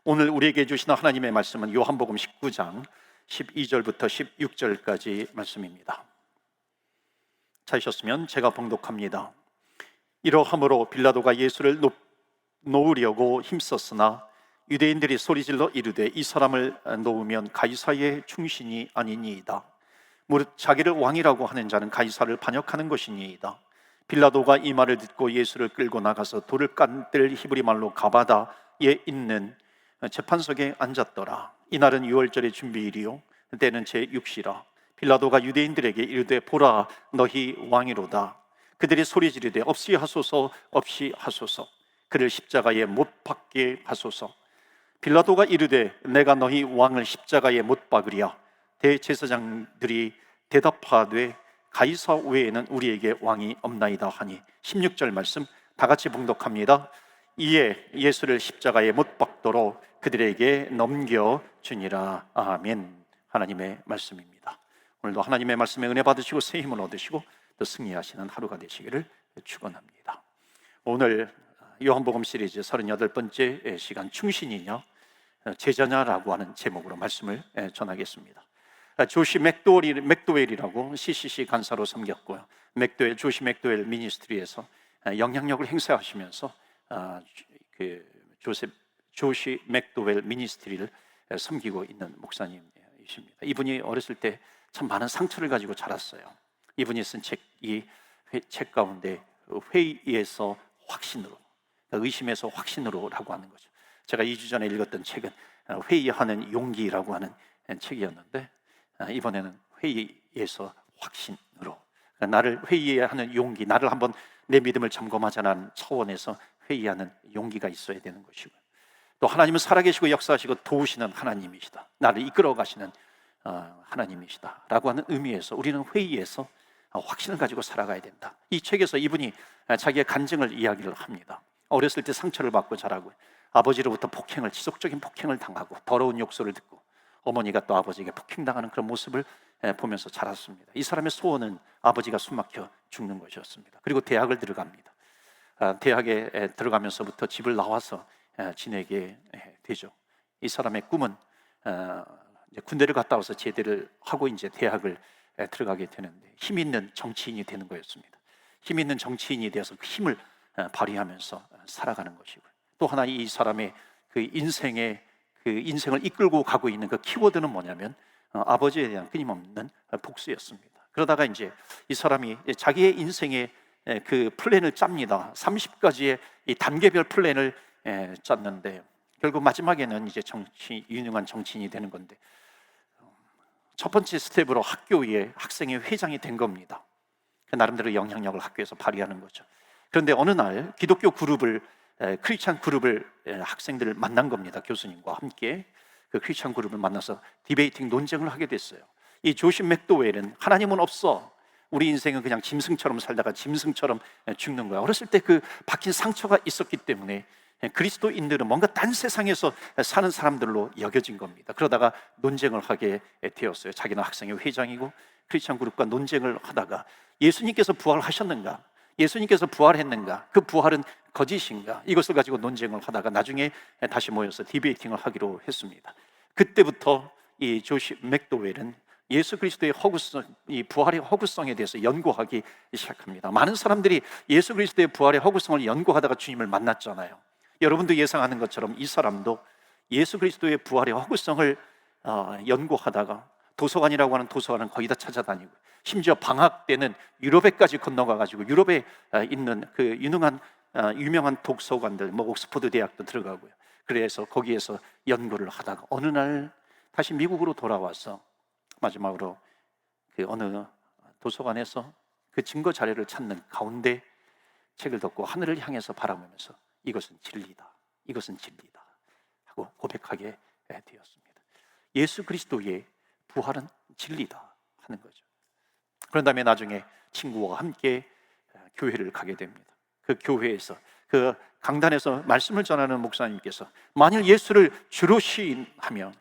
오늘 우리에게 주시는 하나님의 말씀은 요한복음 19장 12절부터 16절까지 말씀입니다. 찾으셨으면 제가 봉독합니다. 이러함으로 빌라도가 예수를 놓으려고 힘썼으나 유대인들이 소리질러 이르되 이 사람을 놓으면 가이사의 충신이 아니니이다. 무릇 자기를 왕이라고 하는 자는 가이사를 반역하는 것이니이다. 빌라도가 이 말을 듣고 예수를 끌고 나가서 돌을 깐들 히브리 말로 가바다에 있는 재판석에 앉았더라. 이날은 유월절의 준비일이요 때는 제6시라. 빌라도가 유대인들에게 이르되 보라 너희 왕이로다. 그들이 소리 지르되 없이 하소서 없이 하소서. 그를 십자가에 못 박게 하소서. 빌라도가 이르되 내가 너희 왕을 십자가에 못 박으랴. 대제사장들이 대답하되 가이사 외에는 우리에게 왕이 없나이다 하니 16절 말씀 다 같이 봉독합니다. 이에 예수를 십자가에 못 박도록 그들에게 넘겨주니라. 아멘. 하나님의 말씀입니다. 오늘도 하나님의 말씀에 은혜 받으시고 새 힘을 얻으시고 또 승리하시는 하루가 되시기를 축원합니다. 오늘 요한복음 시리즈 38번째 시간 충신이냐 제자냐라고 하는 제목으로 말씀을 전하겠습니다. 조시 맥도웰이라고 CCC 간사로 섬겼고요. 조시 맥도웰 미니스트리에서 영향력을 행사하시면서 조시 맥도웰 미니스트리를 섬기고 있는 목사님이십니다. 이분이 어렸을 때 참 많은 상처를 가지고 자랐어요. 이분이 쓴 책 가운데 회의에서 확신으로, 의심에서 확신으로라고 하는 거죠. 제가 2주 전에 읽었던 책은 회의하는 용기라고 하는 책이었는데 이번에는 회의에서 확신으로, 나를 회의하는 용기, 나를 한번 내 믿음을 점검하자는 차원에서 회의하는 용기가 있어야 되는 것이고, 또 하나님은 살아계시고 역사하시고 도우시는 하나님이시다, 나를 이끌어 가시는 하나님이시다 라고 하는 의미에서 우리는 회의에서 확신을 가지고 살아가야 된다. 이 책에서 이분이 자기의 간증을 이야기를 합니다. 어렸을 때 상처를 받고 자라고 아버지로부터 지속적인 폭행을 당하고 더러운 욕설을 듣고 어머니가 또 아버지에게 폭행당하는 그런 모습을 보면서 자랐습니다. 이 사람의 소원은 아버지가 숨막혀 죽는 것이었습니다. 그리고 대학을 들어갑니다. 대학에 들어가면서부터 집을 나와서 지내게 되죠. 이 사람의 꿈은 군대를 갔다 와서 제대를 하고 이제 대학을 들어가게 되는데 힘 있는 정치인이 되는 거였습니다. 힘 있는 정치인이 되어서 그 힘을 발휘하면서 살아가는 것이고, 또 하나 이 사람의 그 인생을 이끌고 가고 있는 그 키워드는 뭐냐면 아버지에 대한 끊임없는 복수였습니다. 그러다가 이제 이 사람이 자기의 인생의 그 플랜을 짭니다. 30가지의 이 단계별 플랜을 짰는데 결국 마지막에는 이제 유능한 정치인이 되는 건데, 첫 번째 스텝으로 학교의 학생회 회장이 된 겁니다. 나름대로 영향력을 학교에서 발휘하는 거죠. 그런데 어느 날 기독교 그룹을, 크리스찬 그룹을, 학생들을 만난 겁니다. 교수님과 함께 그 크리스찬 그룹을 만나서 디베이팅 논쟁을 하게 됐어요. 이 조시 맥도웰은 하나님은 없어, 우리 인생은 그냥 짐승처럼 살다가 짐승처럼 죽는 거야. 어렸을 때 그 박힌 상처가 있었기 때문에 그리스도인들은 뭔가 딴 세상에서 사는 사람들로 여겨진 겁니다. 그러다가 논쟁을 하게 되었어요. 자기는 학생회 회장이고 크리스찬 그룹과 논쟁을 하다가 예수님께서 부활하셨는가, 예수님께서 부활했는가, 그 부활은 거짓인가, 이것을 가지고 논쟁을 하다가 나중에 다시 모여서 디베이팅을 하기로 했습니다. 그때부터 이 조시 맥도웰은 예수 그리스도의 이 부활의 허구성에 대해서 연구하기 시작합니다. 많은 사람들이 예수 그리스도의 부활의 허구성을 연구하다가 주님을 만났잖아요. 여러분도 예상하는 것처럼 이 사람도 예수 그리스도의 부활의 허구성을 연구하다가 도서관이라고 하는 도서관은 거의 다 찾아다니고, 심지어 방학 때는 유럽에까지 건너가가지고 유럽에 있는 그 유명한 독서관들, 옥스퍼드 대학도 들어가고요. 그래서 거기에서 연구를 하다가 어느 날 다시 미국으로 돌아와서 마지막으로 그 어느 도서관에서 그 증거 자료를 찾는 가운데 책을 덮고 하늘을 향해서 바라보면서 이것은 진리다, 이것은 진리다 하고 고백하게 되었습니다. 예수 그리스도의 부활은 진리다 하는 거죠. 그런 다음에 나중에 친구와 함께 교회를 가게 됩니다. 그 교회에서, 그 강단에서 말씀을 전하는 목사님께서 만일 예수를 주로 시인하면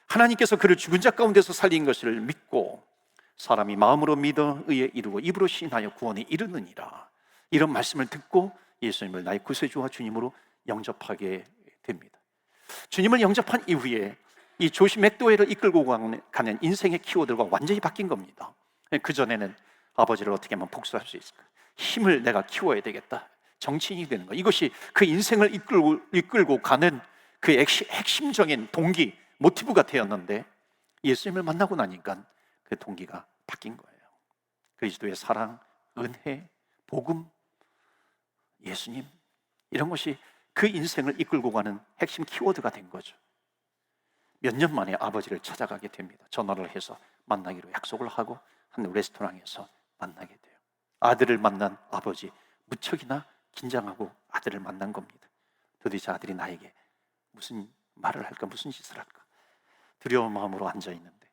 하나님께서 그를 죽은 자 가운데서 살린 것을 믿고 사람이 마음으로 믿어 의에 이르고 입으로 시인하여 구원에 이르느니라, 이런 말씀을 듣고 예수님을 나의 구세주와 주님으로 영접하게 됩니다. 주님을 영접한 이후에 이 조시 맥도웰을 이끌고 가는 인생의 키워드가 완전히 바뀐 겁니다. 그전에는 아버지를 어떻게 하면 복수할 수 있을까? 힘을 내가 키워야 되겠다. 정치인이 되는 거. 이것이 그 인생을 이끌고 가는 그 핵심적인 동기, 모티브가 되었는데 예수님을 만나고 나니까 그 동기가 바뀐 거예요. 그리스도의 사랑, 은혜, 복음, 예수님, 이런 것이 그 인생을 이끌고 가는 핵심 키워드가 된 거죠. 몇 년 만에 아버지를 찾아가게 됩니다. 전화를 해서 만나기로 약속을 하고 한 레스토랑에서 만나게 돼요. 아들을 만난 아버지, 무척이나 긴장하고 아들을 만난 겁니다. 도대체 아들이 나에게 무슨 말을 할까, 무슨 짓을 할까 두려운 마음으로 앉아있는데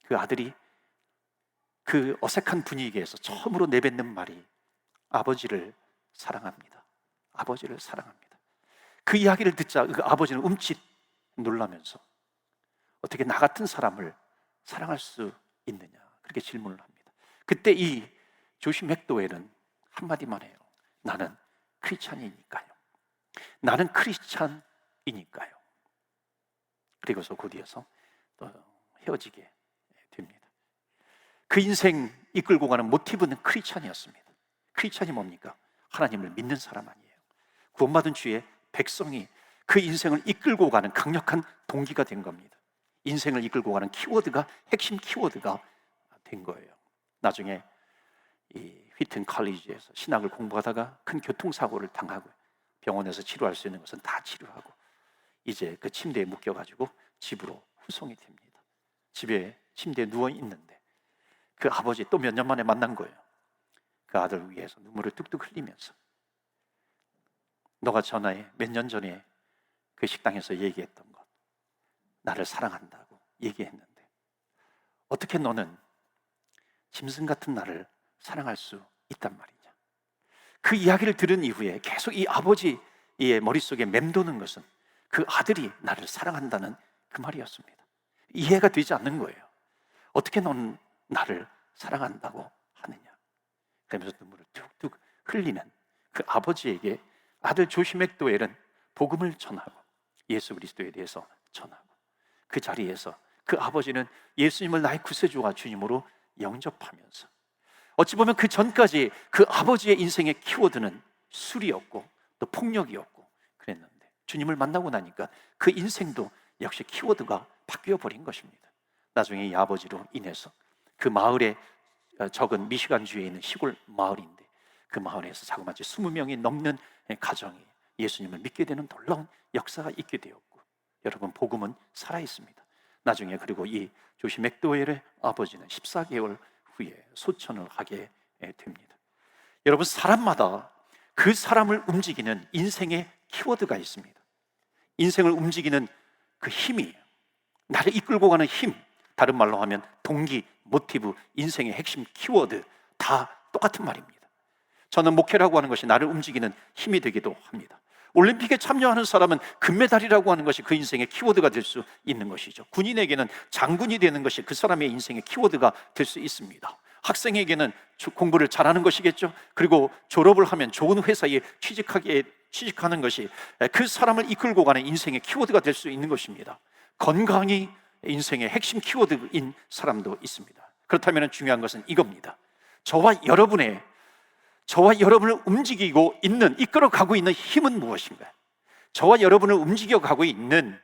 그 아들이 그 어색한 분위기에서 처음으로 내뱉는 말이 아버지를 사랑합니다. 아버지를 사랑합니다. 그 이야기를 듣자 그 아버지는 움찔 놀라면서 어떻게 나 같은 사람을 사랑할 수 있느냐 그렇게 질문을 합니다. 그때 이 조시 맥도웰은 한마디만 해요. 나는 크리스찬이니까요. 나는 크리스찬이니까요. 그리고서 곧 이어서 또 헤어지게 됩니다. 그 인생 이끌고 가는 모티브는 크리스찬이었습니다. 크리스찬이 뭡니까? 하나님을 믿는 사람 아니에요. 구원받은 주의 백성이 그 인생을 이끌고 가는 강력한 동기가 된 겁니다. 인생을 이끌고 가는 키워드가, 핵심 키워드가 된 거예요. 나중에 이 휘튼 칼리지에서 신학을 공부하다가 큰 교통사고를 당하고 병원에서 치료할 수 있는 것은 다 치료하고 이제 그 침대에 묶여가지고 집으로 후송이 됩니다. 집에 침대에 누워 있는데 그 아버지 또 몇 년 만에 만난 거예요. 그 아들 위해서 눈물을 뚝뚝 흘리면서 너가 전화해 몇 년 전에 그 식당에서 얘기했던 것, 나를 사랑한다고 얘기했는데 어떻게 너는 짐승 같은 나를 사랑할 수 있단 말이냐. 그 이야기를 들은 이후에 계속 이 아버지의 머릿속에 맴도는 것은 그 아들이 나를 사랑한다는 그 말이었습니다. 이해가 되지 않는 거예요. 어떻게 넌 나를 사랑한다고 하느냐. 그러면서 눈물을 툭툭 흘리는 그 아버지에게 아들 조시 맥도웰은 복음을 전하고 예수 그리스도에 대해서 전하고 그 자리에서 그 아버지는 예수님을 나의 구세주와 주님으로 영접하면서 어찌 보면 그 전까지 그 아버지의 인생의 키워드는 술이었고 또 폭력이었고 그랬는데 주님을 만나고 나니까 그 인생도 역시 키워드가 바뀌어 버린 것입니다. 나중에 이 아버지로 인해서 그 마을에 적은 미시간주에 있는 시골 마을인데 그 마을에서 자그마치 20명이 넘는 가정이 예수님을 믿게 되는 놀라운 역사가 있게 되었고 여러분 복음은 살아있습니다. 나중에 그리고 이 조시 맥도웰의 아버지는 14개월 후에 소천을 하게 됩니다. 여러분 사람마다 그 사람을 움직이는 인생의 키워드가 있습니다. 인생을 움직이는 그 힘이 나를 이끌고 가는 힘, 다른 말로 하면 동기, 모티브, 인생의 핵심 키워드 다 똑같은 말입니다. 저는 목회라고 하는 것이 나를 움직이는 힘이 되기도 합니다. 올림픽에 참여하는 사람은 금메달이라고 하는 것이 그 인생의 키워드가 될 수 있는 것이죠. 군인에게는 장군이 되는 것이 그 사람의 인생의 키워드가 될 수 있습니다. 학생에게는 공부를 잘하는 것이겠죠. 그리고 졸업을 하면 좋은 회사에 취직하는 것이 그 사람을 이끌고 가는 인생의 키워드가 될 수 있는 것입니다. 건강이 인생의 핵심 키워드인 사람도 있습니다. 그렇다면 중요한 것은 이겁니다. 저와 여러분을 움직이고 있는, 이끌어가고 있는 힘은 무엇인가요? 저와 여러분을 움직여가고 있는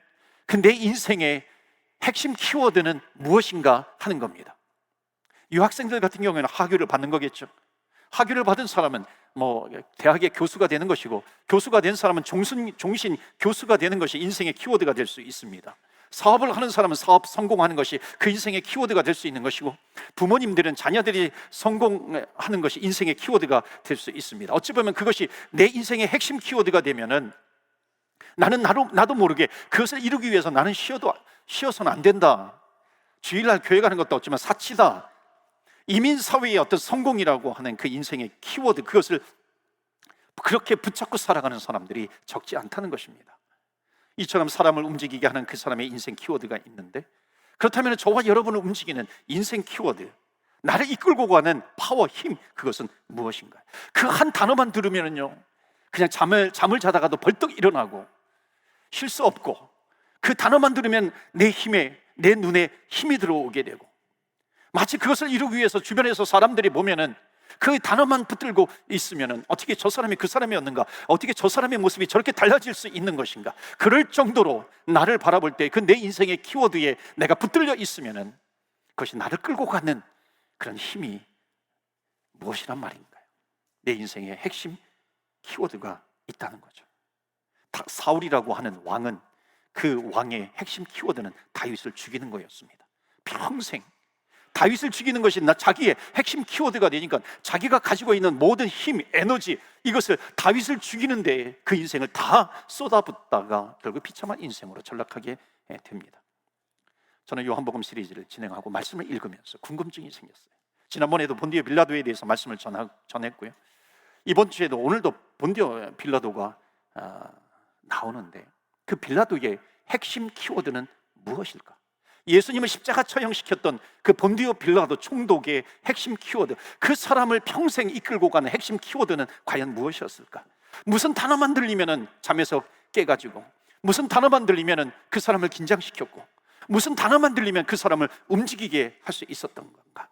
그 내 인생의 핵심 키워드는 무엇인가 하는 겁니다. 유학생들 같은 경우에는 학위를 받는 거겠죠. 학위를 받은 사람은 대학의 교수가 되는 것이고 교수가 된 사람은 종신 교수가 되는 것이 인생의 키워드가 될 수 있습니다. 사업을 하는 사람은 사업 성공하는 것이 그 인생의 키워드가 될 수 있는 것이고 부모님들은 자녀들이 성공하는 것이 인생의 키워드가 될 수 있습니다. 어찌 보면 그것이 내 인생의 핵심 키워드가 되면은 나도 모르게 그것을 이루기 위해서 나는 쉬어서는 안 된다. 주일날 교회 가는 것도 없지만 사치다. 이민사회의 어떤 성공이라고 하는 그 인생의 키워드, 그것을 그렇게 붙잡고 살아가는 사람들이 적지 않다는 것입니다. 이처럼 사람을 움직이게 하는 그 사람의 인생 키워드가 있는데 그렇다면 저와 여러분을 움직이는 인생 키워드, 나를 이끌고 가는 파워, 힘, 그것은 무엇인가요? 그 한 단어만 들으면요 그냥 잠을 자다가도 벌떡 일어나고 쉴 수 없고 그 단어만 들으면 내 눈에 힘이 들어오게 되고, 마치 그것을 이루기 위해서 주변에서 사람들이 보면은 그 단어만 붙들고 있으면은 어떻게 저 사람이 그 사람이었는가, 어떻게 저 사람의 모습이 저렇게 달라질 수 있는 것인가, 그럴 정도로 나를 바라볼 때 그 내 인생의 키워드에 내가 붙들려 있으면은 그것이 나를 끌고 가는 그런 힘이 무엇이란 말인가요? 내 인생의 핵심 키워드가 있다는 거죠. 사울이라고 하는 왕은, 그 왕의 핵심 키워드는 다윗을 죽이는 거였습니다. 평생 다윗을 죽이는 것이 자기의 핵심 키워드가 되니까 자기가 가지고 있는 모든 힘, 에너지, 이것을 다윗을 죽이는 데에 그 인생을 다 쏟아붓다가 결국 비참한 인생으로 전락하게 됩니다. 저는 요한복음 시리즈를 진행하고 말씀을 읽으면서 궁금증이 생겼어요. 지난번에도 본디오 빌라도에 대해서 말씀을 전했고요. 이번 주에도 오늘도 본디오 빌라도가 나오는데, 그 빌라도의 핵심 키워드는 무엇일까? 예수님을 십자가 처형시켰던 그 본디오 빌라도 총독의 핵심 키워드, 그 사람을 평생 이끌고 가는 핵심 키워드는 과연 무엇이었을까? 무슨 단어만 들리면은 잠에서 깨가지고, 무슨 단어만 들리면은 그 사람을 긴장시켰고, 무슨 단어만 들리면 그 사람을 움직이게 할 수 있었던 건가?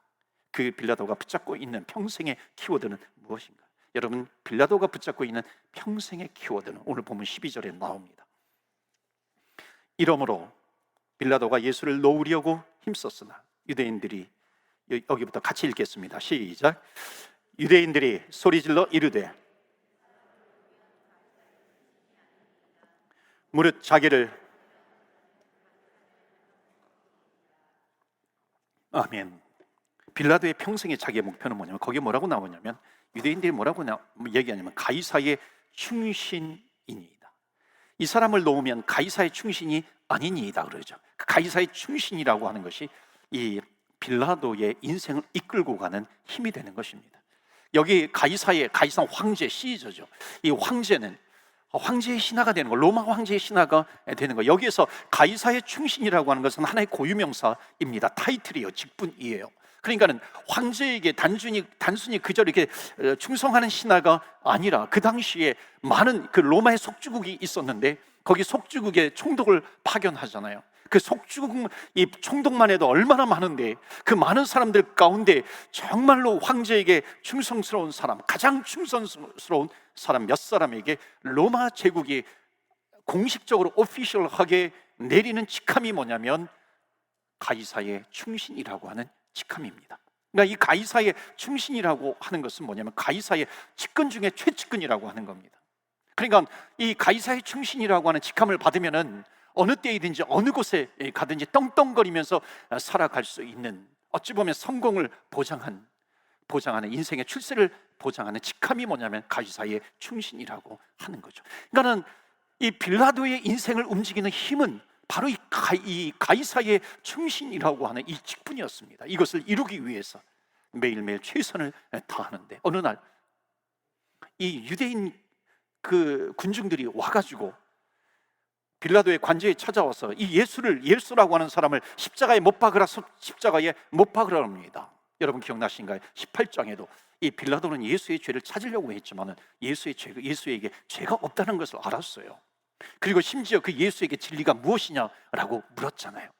그 빌라도가 붙잡고 있는 평생의 키워드는 무엇인가? 여러분, 빌라도가 붙잡고 있는 평생의 키워드는 오늘 보면 12절에 나옵니다. 이러므로 빌라도가 예수를 놓으려고 힘썼으나 유대인들이, 여기부터 같이 읽겠습니다. 시작. 유대인들이 소리질러 이르되 무릇 자기를, 아멘. 빌라도의 평생의 자기의 목표는 뭐냐면, 거기에 뭐라고 나오냐면, 유대인들이 뭐라고 얘기하냐면 가이사의 충신이니이다. 이 사람을 놓으면 가이사의 충신이 아니니이다 그러죠. 가이사의 충신이라고 하는 것이 이 빌라도의 인생을 이끌고 가는 힘이 되는 것입니다. 여기 가이사 황제, 시저죠. 이 황제는 황제의 신하가 되는 거, 로마 황제의 신하가 되는 거. 여기에서 가이사의 충신이라고 하는 것은 하나의 고유명사입니다. 타이틀이에요, 직분이에요. 그러니까는 황제에게 단순히 그저 이렇게 충성하는 신하가 아니라, 그 당시에 많은 그 로마의 속주국이 있었는데 거기 속주국에 총독을 파견하잖아요. 그 속주국, 이 총독만 해도 얼마나 많은데, 그 많은 사람들 가운데 정말로 황제에게 충성스러운 사람, 가장 충성스러운 사람 몇 사람에게 로마 제국이 공식적으로 오피셜하게 내리는 직함이 뭐냐면 가이사의 충신이라고 하는 직함입니다. 그러니까 이 가이사의 충신이라고 하는 것은 뭐냐면 가이사의 직근 중에 최측근이라고 하는 겁니다. 그러니까 이 가이사의 충신이라고 하는 직함을 받으면은 어느 때이든지 어느 곳에 가든지 떵떵거리면서 살아갈 수 있는, 어찌 보면 성공을 보장하는 인생의 출세를 보장하는 직함이 뭐냐면 가이사의 충신이라고 하는 거죠. 그러니까는 이 빌라도의 인생을 움직이는 힘은 바로 이 가이사의 충신이라고 하는 이 직분이었습니다. 이것을 이루기 위해서 매일매일 최선을 다하는데, 어느 날 이 유대인 그 군중들이 와가지고 빌라도의 관저에 찾아와서 이 예수라고 하는 사람을 십자가에 못 박으라 합니다. 여러분 기억나신가요? 18장에도 이 빌라도는 예수의 죄를 찾으려고 했지만 예수에게 죄가 없다는 것을 알았어요. 그리고 심지어 그 예수에게 진리가 무엇이냐라고 물었잖아요.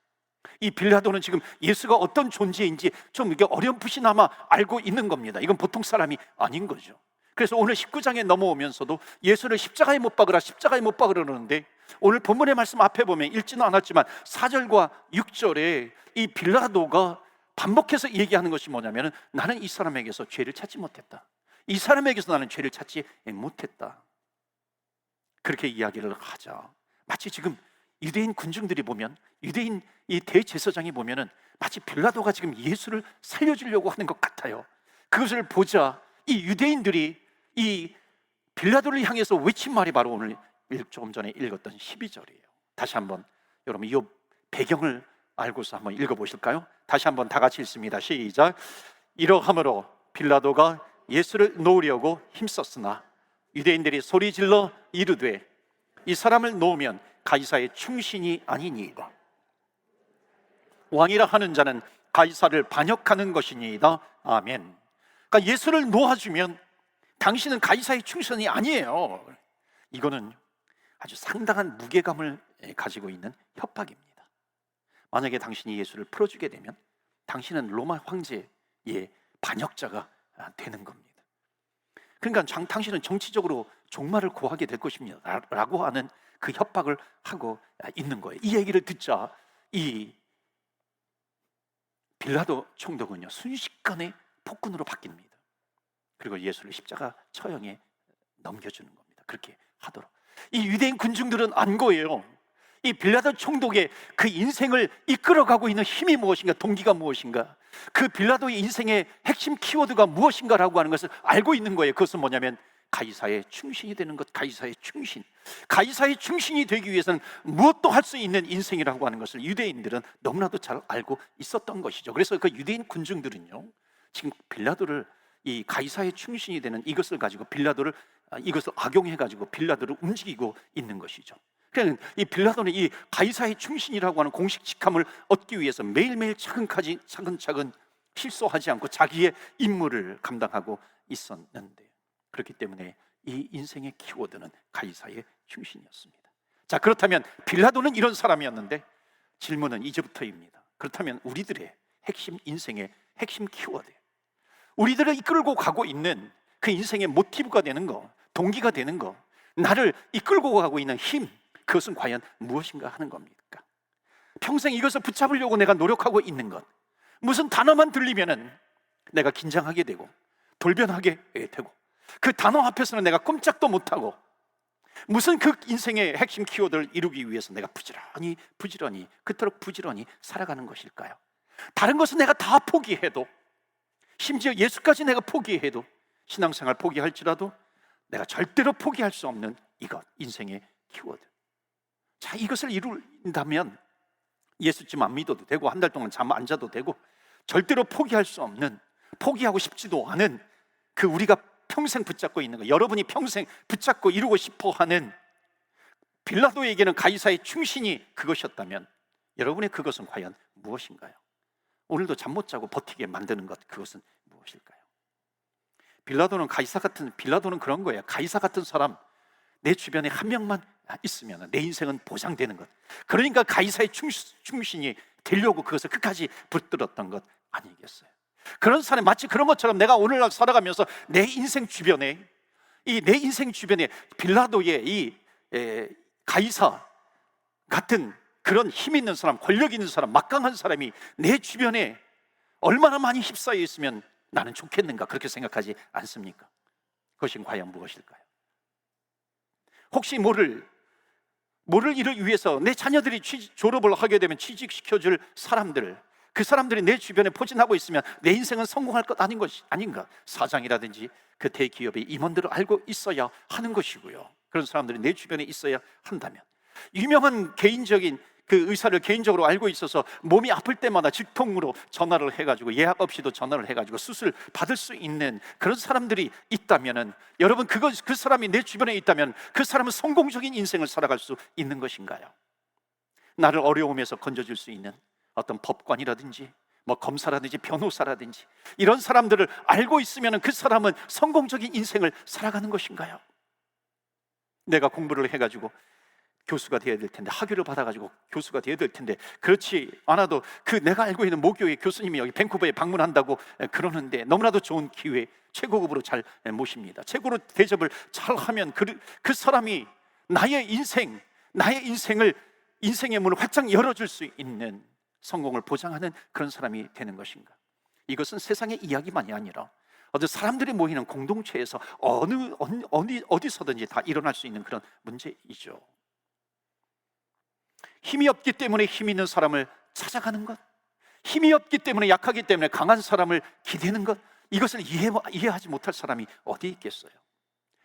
이 빌라도는 지금 예수가 어떤 존재인지 좀 이게 어렴풋이나마 알고 있는 겁니다. 이건 보통 사람이 아닌 거죠. 그래서 오늘 19장에 넘어오면서도 예수를 십자가에 못 박으라 그러는데, 오늘 본문의 말씀 앞에 보면 읽지는 않았지만 4절과 6절에 이 빌라도가 반복해서 얘기하는 것이 뭐냐면, 나는 이 사람에게서 죄를 찾지 못했다. 이 사람에게서 나는 죄를 찾지 못했다. 그렇게 이야기를 하자, 마치 지금 유대인 군중들이 보면, 유대인 이 대제사장이 보면은 마치 빌라도가 지금 예수를 살려주려고 하는 것 같아요. 그것을 보자 이 유대인들이 이 빌라도를 향해서 외친 말이 바로 오늘 조금 전에 읽었던 12절이에요. 다시 한번 여러분 이 배경을 알고서 한번 읽어보실까요? 다시 한번 다 같이 읽습니다. 시작. 이러함으로 빌라도가 예수를 놓으려고 힘썼으나 유대인들이 소리질러 이르되 이 사람을 놓으면 가이사의 충신이 아니니이다. 왕이라 하는 자는 가이사를 반역하는 것이니이다. 아멘. 그러니까 예수를 놓아주면 당신은 가이사의 충신이 아니에요. 이거는 아주 상당한 무게감을 가지고 있는 협박입니다. 만약에 당신이 예수를 풀어주게 되면 당신은 로마 황제의 반역자가 되는 겁니다. 그러니까 당신은 정치적으로 종말을 고하게 될 것입니다 라고 하는 그 협박을 하고 있는 거예요. 이 얘기를 듣자 이 빌라도 총독은요 순식간에 폭군으로 바뀝니다. 그리고 예수를 십자가 처형에 넘겨주는 겁니다. 그렇게 하도록. 이 유대인 군중들은 안 거예요. 이 빌라도 총독의 그 인생을 이끌어가고 있는 힘이 무엇인가, 동기가 무엇인가, 그 빌라도의 인생의 핵심 키워드가 무엇인가라고 하는 것을 알고 있는 거예요. 그것은 뭐냐면 가이사의 충신이 되는 것, 가이사의 충신. 가이사의 충신이 되기 위해서는 무엇도 할 수 있는 인생이라고 하는 것을 유대인들은 너무나도 잘 알고 있었던 것이죠. 그래서 그 유대인 군중들은요 지금 빌라도를, 이 가이사의 충신이 되는 이것을 가지고 빌라도를, 이것을 악용해 가지고 빌라도를 움직이고 있는 것이죠. 그냥 이 빌라도는 이 가이사의 충신이라고 하는 공식 직함을 얻기 위해서 매일매일 차근차근 실수하지 않고 자기의 임무를 감당하고 있었는데, 그렇기 때문에 이 인생의 키워드는 가이사의 충신이었습니다. 자, 그렇다면 빌라도는 이런 사람이었는데 질문은 이제부터입니다. 그렇다면 우리들의 핵심, 인생의 핵심 키워드, 우리들을 이끌고 가고 있는 그 인생의 모티브가 되는 거, 동기가 되는 거, 나를 이끌고 가고 있는 힘, 그것은 과연 무엇인가 하는 겁니까? 평생 이것을 붙잡으려고 내가 노력하고 있는 것, 무슨 단어만 들리면은 내가 긴장하게 되고 돌변하게 되고 그 단어 앞에서는 내가 꼼짝도 못하고 무슨 그 인생의 핵심 키워드를 이루기 위해서 내가 부지런히 그토록 부지런히 살아가는 것일까요? 다른 것은 내가 다 포기해도, 심지어 예수까지 내가 포기해도, 신앙생활 포기할지라도 내가 절대로 포기할 수 없는 이것, 인생의 키워드. 자, 이것을 이룬다면 예수쯤 안 믿어도 되고 한 달 동안 잠 안 자도 되고 절대로 포기할 수 없는, 포기하고 싶지도 않은 그 우리가 평생 붙잡고 있는 거, 여러분이 평생 붙잡고 이루고 싶어하는 빌라도에게는 가이사의 충신이 그것이었다면 여러분의 그것은 과연 무엇인가요? 오늘도 잠 못 자고 버티게 만드는 것, 그것은 무엇일까요? 빌라도는 그런 거예요. 가이사 같은 사람, 내 주변에 한 명만 있으면 내 인생은 보장되는 것. 그러니까 가이사의 충신이 되려고 그것을 끝까지 붙들었던 것 아니겠어요? 그런 사람, 마치 그런 것처럼 내가 오늘날 살아가면서 내 인생 주변에 빌라도의 이 가이사 같은 그런 힘 있는 사람, 권력 있는 사람, 막강한 사람이 내 주변에 얼마나 많이 휩싸여 있으면 나는 좋겠는가, 그렇게 생각하지 않습니까? 그것이 과연 무엇일까요? 혹시 모를 일을 위해서 내 자녀들이 졸업을 하게 되면 취직시켜줄 사람들, 그 사람들이 내 주변에 포진하고 있으면 내 인생은 성공할 것 아닌가? 사장이라든지 그 대기업의 임원들을 알고 있어야 하는 것이고요. 그런 사람들이 내 주변에 있어야 한다면, 유명한 개인적인 그 의사를 개인적으로 알고 있어서 몸이 아플 때마다 직통으로 전화를 해가지고 예약 없이도 전화를 해가지고 수술 받을 수 있는 그런 사람들이 있다면은, 여러분 그 사람이 내 주변에 있다면 그 사람은 성공적인 인생을 살아갈 수 있는 것인가요? 나를 어려움에서 건져줄 수 있는 어떤 법관이라든지 검사라든지 변호사라든지 이런 사람들을 알고 있으면 그 사람은 성공적인 인생을 살아가는 것인가요? 내가 공부를 해가지고 교수가 되어야 될 텐데, 학위를 받아가지고 교수가 되어야 될 텐데, 그렇지 않아도 그 내가 알고 있는 모교의 교수님이 여기 밴쿠버에 방문한다고 그러는데 너무나도 좋은 기회, 최고급으로 잘 모십니다. 최고로 대접을 잘 하면 그 사람이 나의 인생의 문을 활짝 열어줄 수 있는 성공을 보장하는 그런 사람이 되는 것인가? 이것은 세상의 이야기만이 아니라 어떤 사람들이 모이는 공동체에서 어디서든지 다 일어날 수 있는 그런 문제이죠. 힘이 없기 때문에 힘 있는 사람을 찾아가는 것, 힘이 없기 때문에, 약하기 때문에 강한 사람을 기대는 것, 이것을 이해하지 못할 사람이 어디 있겠어요?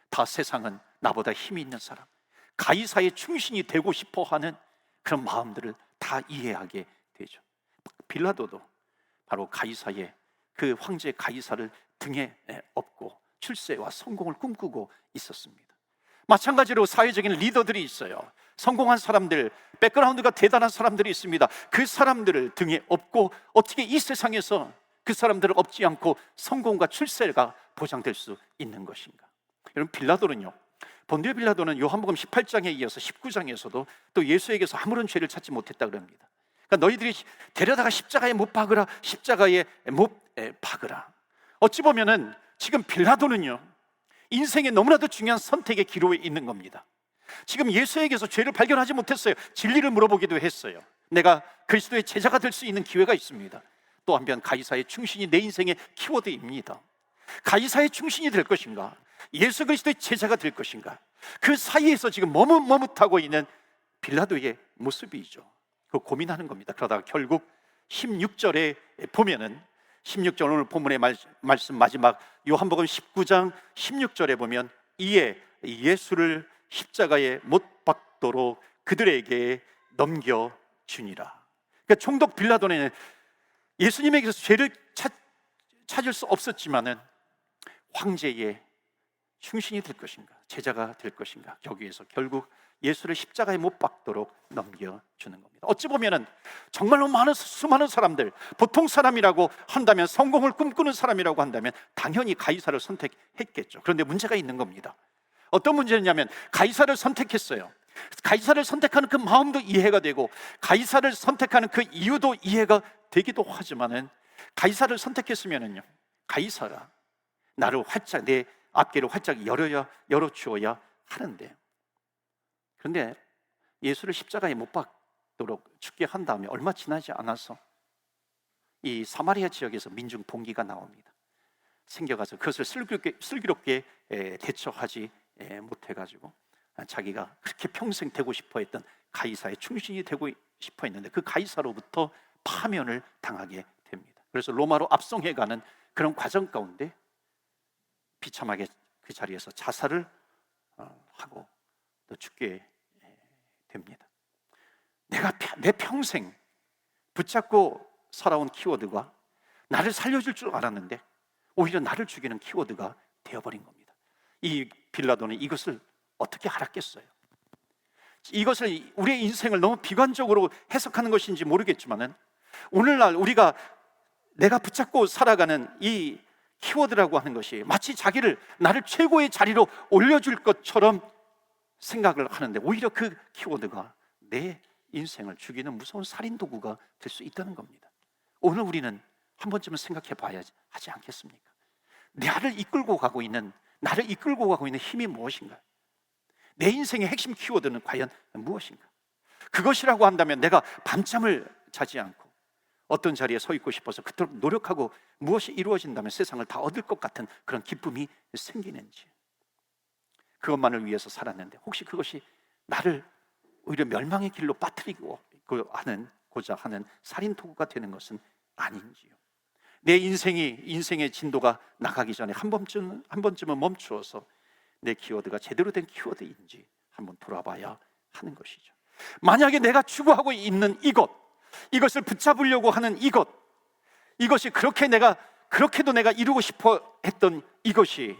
다 세상은 나보다 힘이 있는 사람, 가이사의 충신이 되고 싶어하는 그런 마음들을 다 이해하게 되죠. 빌라도도 바로 가이사의, 그 황제 가이사를 등에 업고 출세와 성공을 꿈꾸고 있었습니다. 마찬가지로 사회적인 리더들이 있어요. 성공한 사람들, 백그라운드가 대단한 사람들이 있습니다. 그 사람들을 등에 업고 어떻게 이 세상에서 그 사람들을 업지 않고 성공과 출세가 보장될 수 있는 것인가? 여러분, 빌라도는요 본디오 빌라도는 요한복음 18장에 이어서 19장에서도 또 예수에게서 아무런 죄를 찾지 못했다 그럽니다. 그러니까 너희들이 데려다가 십자가에 못 박으라, 십자가에 못 박으라. 어찌 보면은 지금 빌라도는요, 인생에 너무나도 중요한 선택의 기로에 있는 겁니다. 지금 예수에게서 죄를 발견하지 못했어요. 진리를 물어보기도 했어요. 내가 그리스도의 제자가 될 수 있는 기회가 있습니다. 또 한편 가이사의 충신이 내 인생의 키워드입니다. 가이사의 충신이 될 것인가, 예수 그리스도의 제자가 될 것인가, 그 사이에서 지금 머뭇머뭇하고 있는 빌라도의 모습이죠. 그 고민하는 겁니다. 그러다가 결국 16절에 보면은 16절 오늘 본문의 말씀 마지막 요한복음 19장 16절에 보면 이에 예수를 십자가에 못 박도록 그들에게 넘겨주니라. 그러니까 총독 빌라도는 예수님에게서 죄를 찾을 수 없었지만은 황제의 충신이 될 것인가, 제자가 될 것인가, 여기에서 결국 예수를 십자가에 못 박도록 넘겨주는 겁니다. 어찌 보면은 정말로 수많은 사람들, 보통 사람이라고 한다면, 성공을 꿈꾸는 사람이라고 한다면 당연히 가이사를 선택했겠죠. 그런데 문제가 있는 겁니다. 어떤 문제냐면 가이사를 선택했어요. 가이사를 선택하는 그 마음도 이해가 되고 가이사를 선택하는 그 이유도 이해가 되기도 하지만은 가이사를 선택했으면은요, 가이사가 나를 활짝, 내 앞길을 활짝 열어주어야 하는데, 그런데 예수를 십자가에 못 박도록 죽게 한 다음에 얼마 지나지 않아서 이 사마리아 지역에서 민중 봉기가 나옵니다. 생겨가서 그것을 슬기롭게 대처하지 못해가지고 자기가 그렇게 평생 되고 싶어 했던 가이사의 충신이 되고 싶어 했는데 그 가이사로부터 파면을 당하게 됩니다. 그래서 로마로 압송해가는 그런 과정 가운데 비참하게 그 자리에서 자살을 하고 또 죽게 됩니다. 내가 내 평생 붙잡고 살아온 키워드가 나를 살려줄 줄 알았는데 오히려 나를 죽이는 키워드가 되어버린 겁니다. 이 빌라도는 이것을 어떻게 알았겠어요? 이것을 우리의 인생을 너무 비관적으로 해석하는 것인지 모르겠지만은 오늘날 우리가 내가 붙잡고 살아가는 이 키워드라고 하는 것이 마치 나를 최고의 자리로 올려줄 것처럼 생각을 하는데 오히려 그 키워드가 내 인생을 죽이는 무서운 살인 도구가 될 수 있다는 겁니다. 오늘 우리는 한 번쯤은 생각해 봐야 하지 않겠습니까? 나를 이끌고 가고 있는 힘이 무엇인가? 내 인생의 핵심 키워드는 과연 무엇인가? 그것이라고 한다면 내가 밤잠을 자지 않고 어떤 자리에 서 있고 싶어서 그토록 노력하고 무엇이 이루어진다면 세상을 다 얻을 것 같은 그런 기쁨이 생기는지, 그것만을 위해서 살았는데 혹시 그것이 나를 오히려 멸망의 길로 빠뜨리고자 하는 살인 도구가 되는 것은 아닌지요? 내 인생의 진도가 나가기 전에 한 번쯤은 멈추어서 내 키워드가 제대로 된 키워드인지 한번 돌아봐야 하는 것이죠. 만약에 내가 추구하고 있는 이것을 붙잡으려고 하는 이것이 그렇게도 내가 이루고 싶어 했던 이것이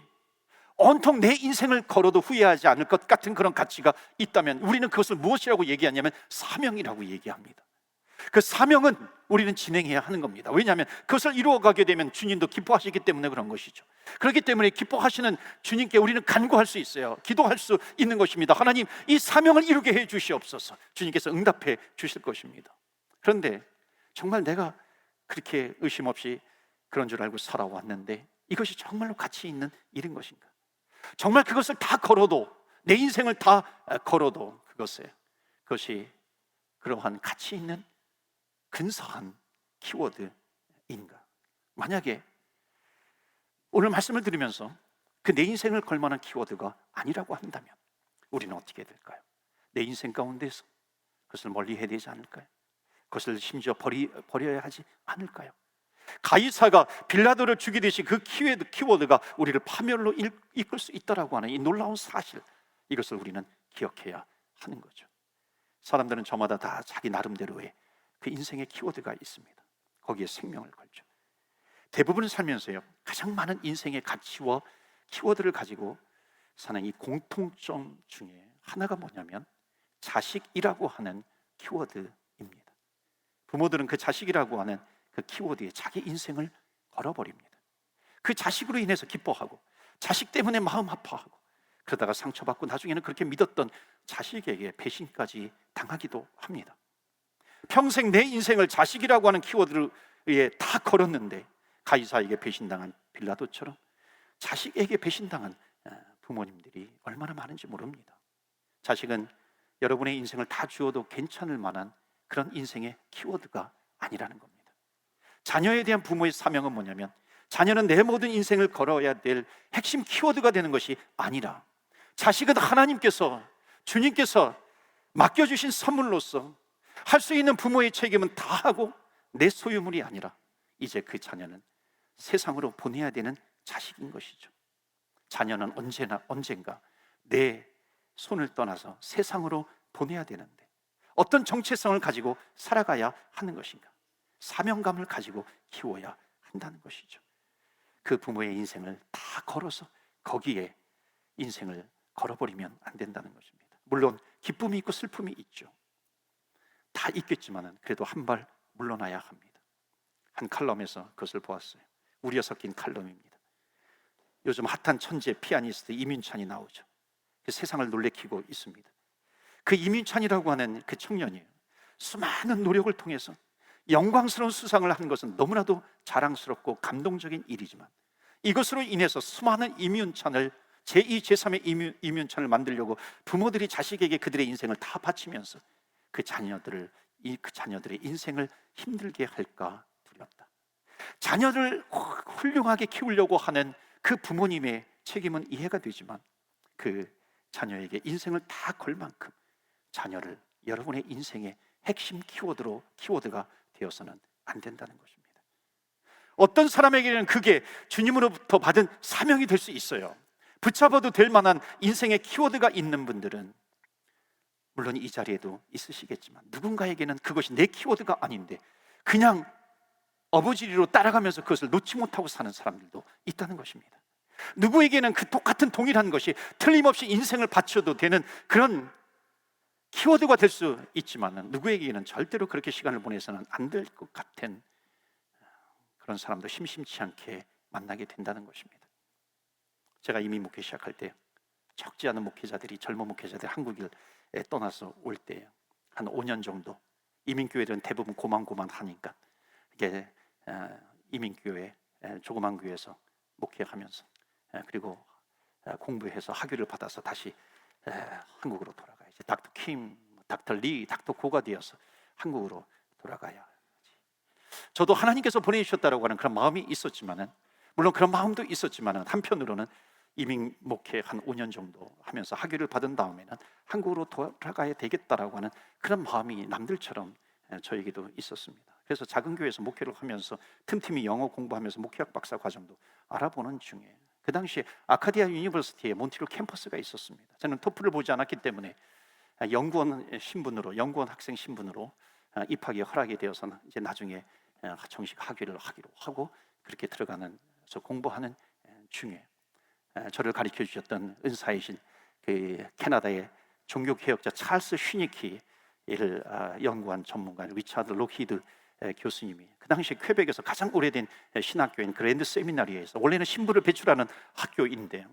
온통 내 인생을 걸어도 후회하지 않을 것 같은 그런 가치가 있다면 우리는 그것을 무엇이라고 얘기하냐면 사명이라고 얘기합니다. 그 사명은 우리는 진행해야 하는 겁니다. 왜냐하면 그것을 이루어가게 되면 주님도 기뻐하시기 때문에 그런 것이죠. 그렇기 때문에 기뻐하시는 주님께 우리는 간구할 수 있어요. 기도할 수 있는 것입니다. 하나님, 이 사명을 이루게 해 주시옵소서. 주님께서 응답해 주실 것입니다. 그런데 정말 내가 그렇게 의심 없이 그런 줄 알고 살아왔는데 이것이 정말로 가치 있는 일인 것인가? 정말 그것을 다 걸어도, 내 인생을 다 걸어도 그것이 그러한 가치 있는 근사한 키워드인가? 만약에 오늘 말씀을 들으면서 그 내 인생을 걸만한 키워드가 아니라고 한다면 우리는 어떻게 될까요? 내 인생 가운데서 그것을 멀리 해야 되지 않을까요? 그것을 심지어 버려야 하지 않을까요? 가이사가 빌라도를 죽이듯이 그 키워드가 우리를 파멸로 이끌 수 있다라고 하는 이 놀라운 사실, 이것을 우리는 기억해야 하는 거죠. 사람들은 저마다 다 자기 나름대로의 그 인생의 키워드가 있습니다. 거기에 생명을 걸죠. 대부분 살면서요, 가장 많은 인생의 가치와 키워드를 가지고 사는 이 공통점 중에 하나가 뭐냐면 자식이라고 하는 키워드입니다. 부모들은 그 자식이라고 하는 그 키워드에 자기 인생을 걸어버립니다. 그 자식으로 인해서 기뻐하고 자식 때문에 마음 아파하고 그러다가 상처받고 나중에는 그렇게 믿었던 자식에게 배신까지 당하기도 합니다. 평생 내 인생을 자식이라고 하는 키워드에 다 걸었는데 가이사에게 배신당한 빌라도처럼 자식에게 배신당한 부모님들이 얼마나 많은지 모릅니다. 자식은 여러분의 인생을 다 주어도 괜찮을 만한 그런 인생의 키워드가 아니라는 겁니다. 자녀에 대한 부모의 사명은 뭐냐면, 자녀는 내 모든 인생을 걸어야 될 핵심 키워드가 되는 것이 아니라, 자식은 하나님께서, 주님께서 맡겨주신 선물로서 할 수 있는 부모의 책임은 다 하고 내 소유물이 아니라 이제 그 자녀는 세상으로 보내야 되는 자식인 것이죠. 자녀는 언젠가 내 손을 떠나서 세상으로 보내야 되는데 어떤 정체성을 가지고 살아가야 하는 것인가? 사명감을 가지고 키워야 한다는 것이죠. 그 부모의 인생을 다 걸어서 거기에 인생을 걸어버리면 안 된다는 것입니다. 물론 기쁨이 있고 슬픔이 있죠. 다 있겠지만 그래도 한 발 물러나야 합니다. 한 칼럼에서 그것을 보았어요. 우려 섞인 칼럼입니다. 요즘 핫한 천재 피아니스트 이민찬이 나오죠. 그 세상을 놀래키고 있습니다. 그 이민찬이라고 하는 그 청년이 수많은 노력을 통해서 영광스러운 수상을 한 것은 너무나도 자랑스럽고 감동적인 일이지만, 이것으로 인해서 수많은 이민찬을, 제2, 제3의 이민찬을 만들려고 부모들이 자식에게 그들의 인생을 다 바치면서 그 자녀들의 인생을 힘들게 할까 두렵다. 자녀를 훌륭하게 키우려고 하는 그 부모님의 책임은 이해가 되지만, 그 자녀에게 인생을 다 걸 만큼 자녀를 여러분의 인생의 핵심 키워드가 되어서는 안 된다는 것입니다. 어떤 사람에게는 그게 주님으로부터 받은 사명이 될 수 있어요. 붙잡아도 될 만한 인생의 키워드가 있는 분들은 물론 이 자리에도 있으시겠지만, 누군가에게는 그것이 내 키워드가 아닌데 그냥 어부지리로 따라가면서 그것을 놓지 못하고 사는 사람들도 있다는 것입니다. 누구에게는 그 똑같은 동일한 것이 틀림없이 인생을 바쳐도 되는 그런 키워드가 될 수 있지만, 누구에게는 절대로 그렇게 시간을 보내서는 안 될 것 같은 그런 사람도 심심치 않게 만나게 된다는 것입니다. 제가 이미 목회 시작할 때 적지 않은 목회자들이, 젊은 목회자들이 한국을 떠나서 올 때 한 5년 정도, 이민교회들은 대부분 고만고만하니까 이게 이민교회, 조그만 교회에서 목회하면서 그리고 공부해서 학위를 받아서 다시 한국으로 돌아가야지. 닥터 킴, 닥터 리, 닥터 고가 되어서 한국으로 돌아가야. 저도 하나님께서 보내주셨다라고 하는 그런 마음이 있었지만은, 물론 그런 마음도 있었지만은, 한편으로는 이민 목회 한 5년 정도 하면서 학위를 받은 다음에는 한국으로 돌아가야 되겠다라고 하는 그런 마음이 남들처럼 저에게도 있었습니다. 그래서 작은 교회에서 목회를 하면서 틈틈이 영어 공부하면서 목회학 박사 과정도 알아보는 중에, 그 당시에 아카디아 유니버시티에 몬트리올 캠퍼스가 있었습니다. 저는 토플을 보지 않았기 때문에 연구원 학생 신분으로 입학이 허락이 되어서는 이제 나중에 정식 학위를 하기로 하고 그렇게 들어가는, 공부하는 중에 저를 가르쳐 주셨던 은사이신 그 캐나다의 종교개혁자 찰스 슈니키를 연구한 전문가 리차드 로키드 교수님이, 그 당시 퀘벡에서 가장 오래된 신학교인 그랜드 세미나리에서, 원래는 신부를 배출하는 학교인데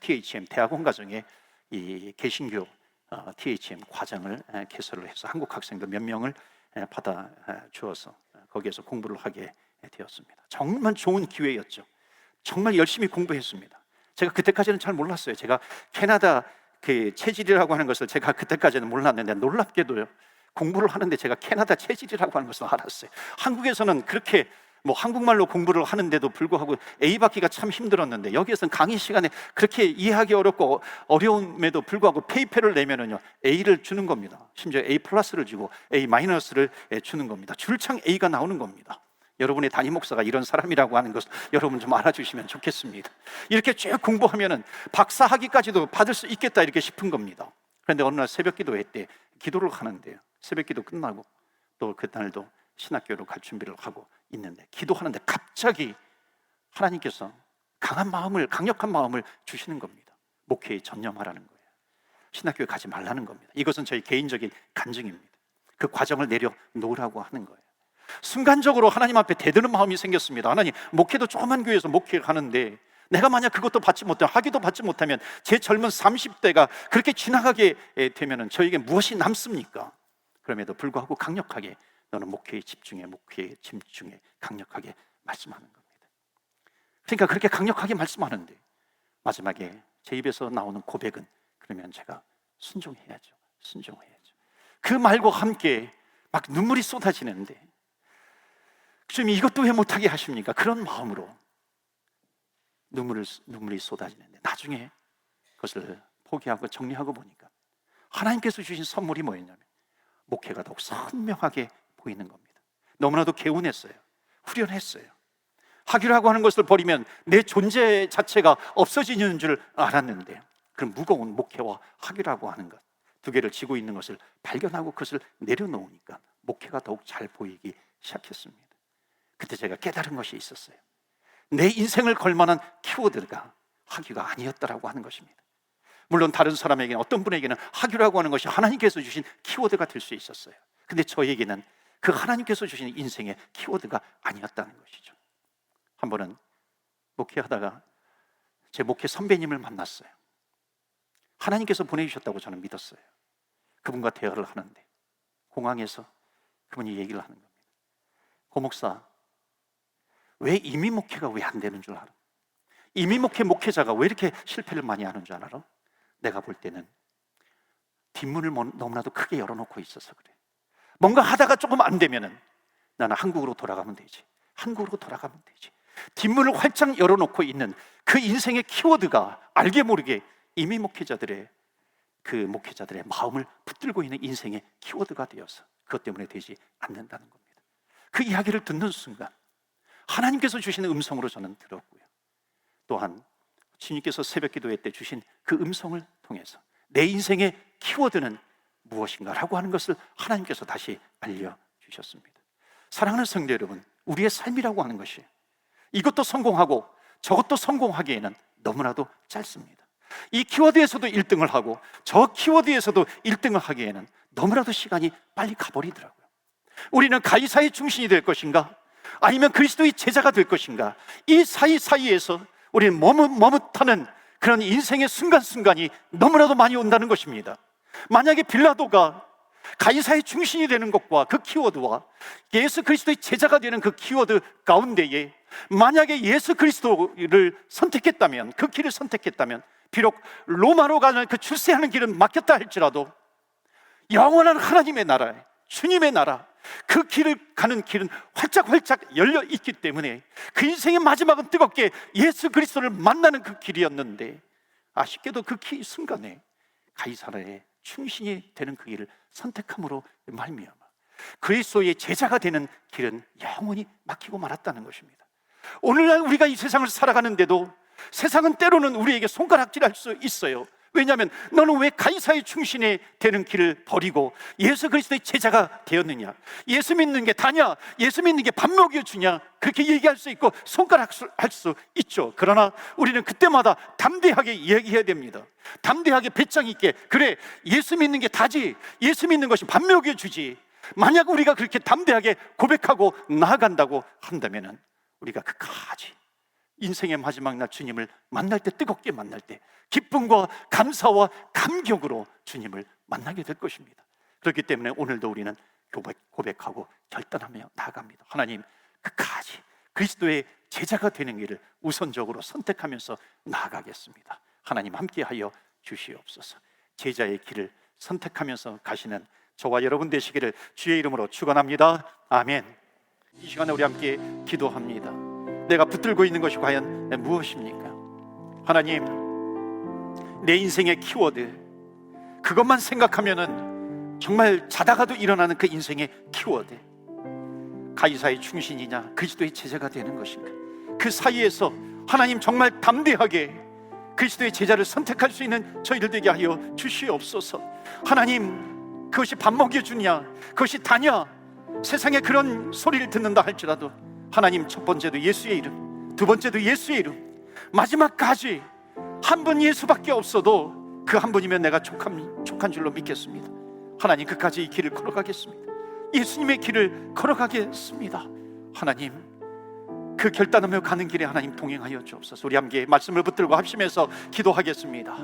THM 대학원 과정에 이 개신교 THM 과정을 개설을 해서 한국 학생들 몇 명을 받아 주어서 거기에서 공부를 하게 되었습니다. 정말 좋은 기회였죠. 정말 열심히 공부했습니다. 제가 그때까지는 잘 몰랐어요. 제가 캐나다 그 체질이라고 하는 것을 제가 그때까지는 몰랐는데, 놀랍게도요, 공부를 하는데 제가 캐나다 체질이라고 하는 것을 알았어요. 한국에서는 그렇게 한국말로 공부를 하는데도 불구하고 A 받기가 참 힘들었는데, 여기에서는 강의 시간에 그렇게 이해하기 어렵고 어려움에도 불구하고 페이퍼를 내면은요 A를 주는 겁니다. 심지어 A 플러스를 주고 A 마이너스를 주는 겁니다. 줄창 A가 나오는 겁니다. 여러분의 담임 목사가 이런 사람이라고 하는 것을 여러분 좀 알아주시면 좋겠습니다. 이렇게 쭉 공부하면은 박사 학위까지도 받을 수 있겠다 이렇게 싶은 겁니다. 그런데 어느 날 새벽 기도회 때 기도를 하는데요, 새벽 기도 끝나고 또 그날도 신학교로 갈 준비를 하고 있는데, 기도하는데 갑자기 하나님께서 강력한 마음을 주시는 겁니다. 목회에 전념하라는 거예요. 신학교에 가지 말라는 겁니다. 이것은 저희 개인적인 간증입니다. 그 과정을 내려놓으라고 하는 거예요. 순간적으로 하나님 앞에 대드는 마음이 생겼습니다. 하나님, 목회도 조그만 교회에서 목회하는데 내가 만약 그것도 받지 못하면, 학위도 받지 못하면 제 젊은 30대가 그렇게 지나가게 되면 저에게 무엇이 남습니까? 그럼에도 불구하고 강력하게 너는 목회에 집중해, 목회에 집중해, 강력하게 말씀하는 겁니다. 그러니까 그렇게 강력하게 말씀하는데 마지막에 제 입에서 나오는 고백은, 그러면 제가 순종해야죠. 순종해야죠. 그 말과 함께 막 눈물이 쏟아지는데, 주님 이것도 왜 못하게 하십니까? 그런 마음으로 눈물이 쏟아지는데, 나중에 그것을 포기하고 정리하고 보니까 하나님께서 주신 선물이 뭐였냐면 목회가 더욱 선명하게 보이는 겁니다. 너무나도 개운했어요. 후련했어요. 학위라고 하는 것을 버리면 내 존재 자체가 없어지는 줄 알았는데, 그런 무거운 목회와 학위라고 하는 것 두 개를 쥐고 있는 것을 발견하고 그것을 내려놓으니까 목회가 더욱 잘 보이기 시작했습니다. 그때 제가 깨달은 것이 있었어요. 내 인생을 걸만한 키워드가 학위가 아니었다라고 하는 것입니다. 물론 다른 사람에게는, 어떤 분에게는 학위라고 하는 것이 하나님께서 주신 키워드가 될 수 있었어요. 근데 저에게는 그 하나님께서 주신 인생의 키워드가 아니었다는 것이죠. 한 번은 목회하다가 제 목회 선배님을 만났어요. 하나님께서 보내주셨다고 저는 믿었어요. 그분과 대화를 하는데 공항에서 그분이 얘기를 하는 겁니다. 고 목사, 왜 이민 목회가 왜 안 되는 줄 알아? 이민 목회자가 왜 이렇게 실패를 많이 하는 줄 알아? 내가 볼 때는 뒷문을 너무나도 크게 열어놓고 있어서 그래. 뭔가 하다가 조금 안 되면은 나는 한국으로 돌아가면 되지. 한국으로 돌아가면 되지. 뒷문을 활짝 열어놓고 있는 그 인생의 키워드가 알게 모르게 이민 목회자들의 마음을 붙들고 있는 인생의 키워드가 되어서 그것 때문에 되지 않는다는 겁니다. 그 이야기를 듣는 순간 하나님께서 주시는 음성으로 저는 들었고요. 또한 주님께서 새벽 기도회 때 주신 그 음성을 통해서 내 인생의 키워드는 무엇인가라고 하는 것을 하나님께서 다시 알려주셨습니다. 사랑하는 성도 여러분, 우리의 삶이라고 하는 것이 이것도 성공하고 저것도 성공하기에는 너무나도 짧습니다. 이 키워드에서도 1등을 하고 저 키워드에서도 1등을 하기에는 너무나도 시간이 빨리 가버리더라고요. 우리는 가이사의 중심이 될 것인가? 아니면 그리스도의 제자가 될 것인가? 이 사이사이에서 우리는 머뭇하는 그런 인생의 순간순간이 너무나도 많이 온다는 것입니다. 만약에 빌라도가 가이사의 중심이 되는 것과 그 키워드와 예수 그리스도의 제자가 되는 그 키워드 가운데에 만약에 예수 그리스도를 선택했다면, 그 길을 선택했다면, 비록 로마로 가는 그 출세하는 길은 막혔다 할지라도 영원한 하나님의 나라, 주님의 나라, 그 길을 가는 길은 활짝 열려 있기 때문에 그 인생의 마지막은 뜨겁게 예수 그리스도를 만나는 그 길이었는데, 아쉽게도 그 순간에 가이사라의 충신이 되는 그 길을 선택함으로 말미암아 그리스도의 제자가 되는 길은 영원히 막히고 말았다는 것입니다. 오늘날 우리가 이 세상을 살아가는데도 세상은 때로는 우리에게 손가락질할 수 있어요. 왜냐하면 너는 왜 가이사의 충신이 되는 길을 버리고 예수 그리스도의 제자가 되었느냐? 예수 믿는 게 다냐? 예수 믿는 게 밥 먹여주냐? 그렇게 얘기할 수 있고 손가락질 수 있죠. 그러나 우리는 그때마다 담대하게 얘기해야 됩니다. 담대하게 배짱 있게, 그래, 예수 믿는 게 다지, 예수 믿는 것이 밥 먹여주지. 만약 우리가 그렇게 담대하게 고백하고 나아간다고 한다면 우리가 끝까지 인생의 마지막 날 주님을 만날 때, 뜨겁게 만날 때 기쁨과 감사와 감격으로 주님을 만나게 될 것입니다. 그렇기 때문에 오늘도 우리는 고백하고 결단하며 나아갑니다. 하나님, 끝까지 그리스도의 제자가 되는 길을 우선적으로 선택하면서 나아가겠습니다. 하나님 함께하여 주시옵소서. 제자의 길을 선택하면서 가시는 저와 여러분 되시기를 주의 이름으로 축원합니다. 아멘. 이 시간에 우리 함께 기도합니다. 내가 붙들고 있는 것이 과연 무엇입니까? 하나님, 내 인생의 키워드, 그것만 생각하면은 정말 자다가도 일어나는 그 인생의 키워드, 가이사의 충신이냐 그리스도의 제자가 되는 것인가? 그 사이에서 하나님 정말 담대하게 그리스도의 제자를 선택할 수 있는 저희들 되게 하여 주시옵소서. 하나님, 그것이 밥 먹여주냐, 그것이 다냐, 세상에 그런 소리를 듣는다 할지라도 하나님, 첫 번째도 예수의 이름, 두 번째도 예수의 이름, 마지막까지 한 분 예수밖에 없어도 그 한 분이면 내가 족한 줄로 믿겠습니다. 하나님, 끝까지 이 길을 걸어가겠습니다. 예수님의 길을 걸어가겠습니다. 하나님, 그 결단하며 가는 길에 하나님 동행하여 주옵소서. 우리 함께 말씀을 붙들고 합심해서 기도하겠습니다.